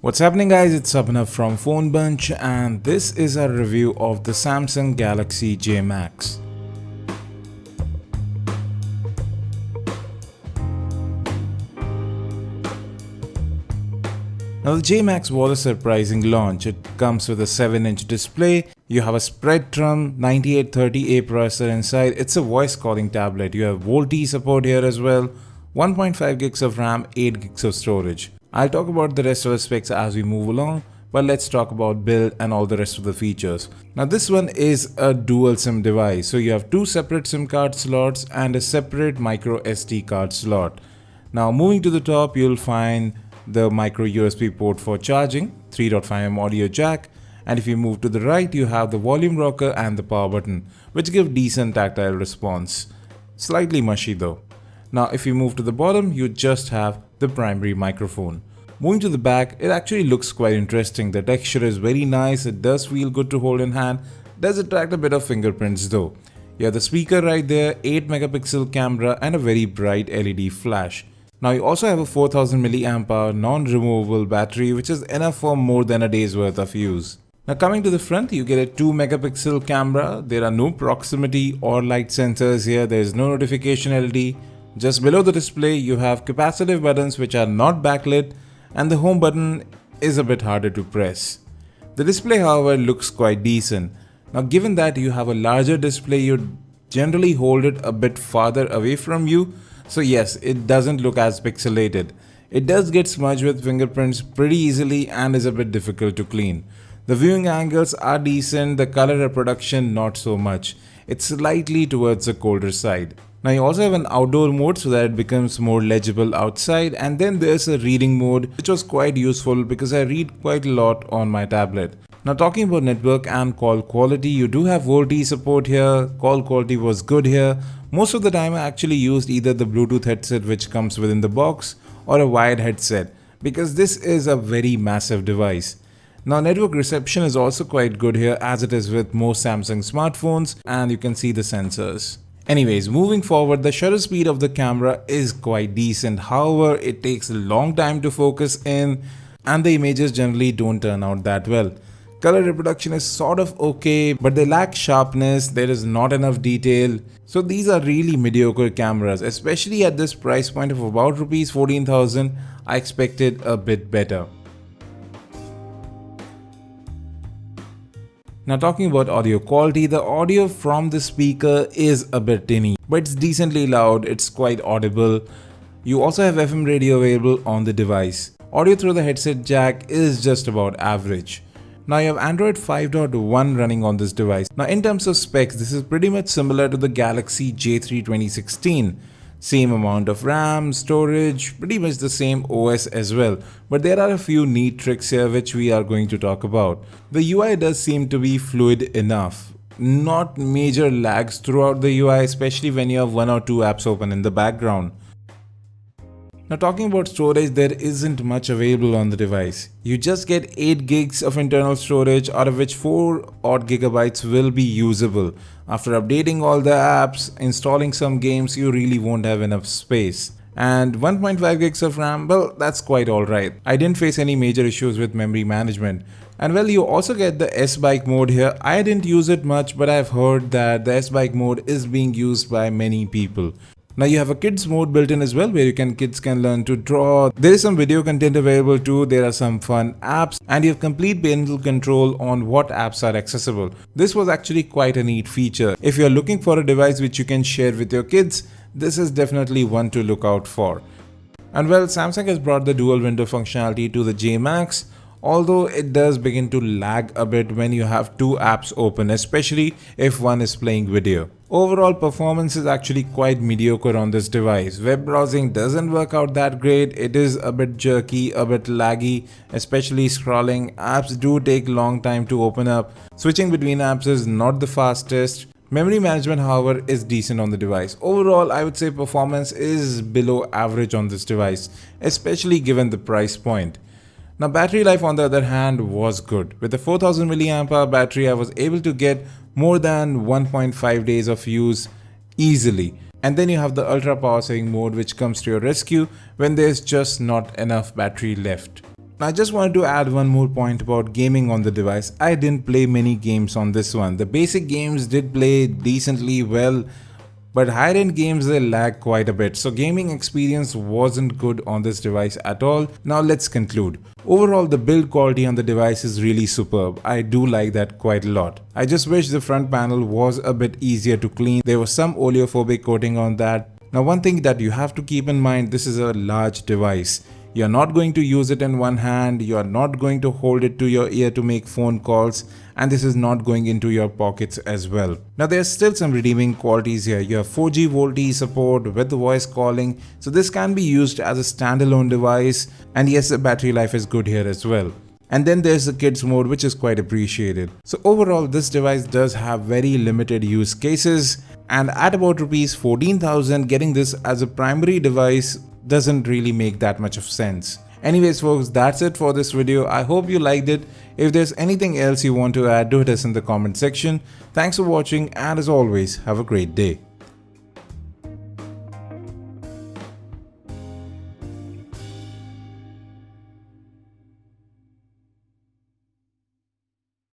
What's happening, guys? It's Abhinav from PhoneBunch, and this is a review of the Samsung Galaxy J Max. Now the J Max was a surprising launch. It comes with a 7-inch display, you have a Spreadtrum 9830A processor inside, it's a voice calling tablet, you have VoLTE support here as well, 1.5 gigs of RAM, 8 gigs of storage. I'll talk about the rest of the specs as we move along, but let's talk about build and all the rest of the features. Now this one is a dual SIM device, so you have two separate SIM card slots and a separate micro SD card slot. Now moving to the top, you'll find the micro USB port for charging, 3.5mm audio jack, and if you move to the right, you have the volume rocker and the power button, which give decent tactile response. Slightly mushy though. Now if you move to the bottom, you just have the primary microphone. Moving to the back, it actually looks quite interesting. The texture is very nice, it does feel good to hold in hand, does attract a bit of fingerprints though. You have the speaker right there, 8 megapixel camera and a very bright LED flash. Now you also have a 4000 mAh non-removable battery, which is enough for more than a day's worth of use. Now coming to the front, you get a 2 megapixel camera, there are no proximity or light sensors here, there is no notification LED. Just below the display, you have capacitive buttons which are not backlit, and the home button is a bit harder to press. The display, however, looks quite decent. Now given that you have a larger display, you generally hold it a bit farther away from you, so yes, it doesn't look as pixelated. It does get smudged with fingerprints pretty easily and is a bit difficult to clean. The viewing angles are decent, the color reproduction not so much. It's slightly towards the colder side. Now you also have an outdoor mode so that it becomes more legible outside, and then there's a reading mode which was quite useful because I read quite a lot on my tablet. Now talking about network and call quality, you do have VoLTE support here, call quality was good here. Most of the time I actually used either the Bluetooth headset which comes within the box or a wired headset because this is a very massive device. Now network reception is also quite good here as it is with most Samsung smartphones, and you can see the sensors. Anyways, moving forward, the shutter speed of the camera is quite decent. However, it takes a long time to focus in and the images generally don't turn out that well. Color reproduction is sort of okay, but they lack sharpness, there is not enough detail. So these are really mediocre cameras, especially at this price point of about Rs 14,000. I expected a bit better. Now talking about audio quality, the audio from the speaker is a bit tinny, but it's decently loud, it's quite audible. You also have FM radio available on the device. Audio through the headset jack is just about average. Now you have Android 5.1 running on this device. Now in terms of specs, this is pretty much similar to the Galaxy J3 2016. Same amount of RAM, storage, pretty much the same OS as well. But there are a few neat tricks here which we are going to talk about. The UI does seem to be fluid enough. Not major lags throughout the UI, especially when you have one or two apps open in the background. Now talking about storage, there isn't much available on the device. You just get 8 gigs of internal storage, out of which 4 odd gigabytes will be usable. After updating all the apps, installing some games, you really won't have enough space. And 1.5 gigs of RAM, well, that's quite alright. I didn't face any major issues with memory management. And well, you also get the S-Bike mode here. I didn't use it much, but I've heard that the S-Bike mode is being used by many people. Now you have a kids mode built in as well, where kids can learn to draw. There is some video content available too, there are some fun apps, and you have complete parental control on what apps are accessible. This was actually quite a neat feature. If you are looking for a device which you can share with your kids, this is definitely one to look out for. And well, Samsung has brought the dual window functionality to the J Max, although it does begin to lag a bit when you have two apps open, especially if one is playing video. Overall performance is actually quite mediocre on this device. Web browsing doesn't work out that great, it is a bit jerky, a bit laggy, especially scrolling. Apps do take long time to open up. Switching between apps is not the fastest. Memory management, however, is decent on the device. Overall, I would say performance is below average on this device, especially given the price point. Now battery life on the other hand was good. With the 4000 mAh battery, I was able to get more than 1.5 days of use easily. And then you have the ultra power saving mode which comes to your rescue when there's just not enough battery left. I just wanted to add one more point about gaming on the device. I didn't play many games on this one. The basic games did play decently well, but higher-end games they lag quite a bit, so gaming experience wasn't good on this device at all. Now let's conclude. Overall, the build quality on the device is really superb. I do like that quite a lot. I just wish the front panel was a bit easier to clean. There was some oleophobic coating on that. Now one thing that you have to keep in mind, this is a large device. You're not going to use it in one hand, you're not going to hold it to your ear to make phone calls, and this is not going into your pockets as well. Now there's still some redeeming qualities here. You have 4G VoLTE support with the voice calling, so this can be used as a standalone device, and yes, the battery life is good here as well. And then there's the kids mode, which is quite appreciated. So overall, this device does have very limited use cases, and at about rupees 14,000, getting this as a primary device doesn't really make that much of sense. Anyways folks, that's it for this video. I hope you liked it. If there's anything else you want to add, do hit us in the comment section. Thanks for watching, and as always, have a great day.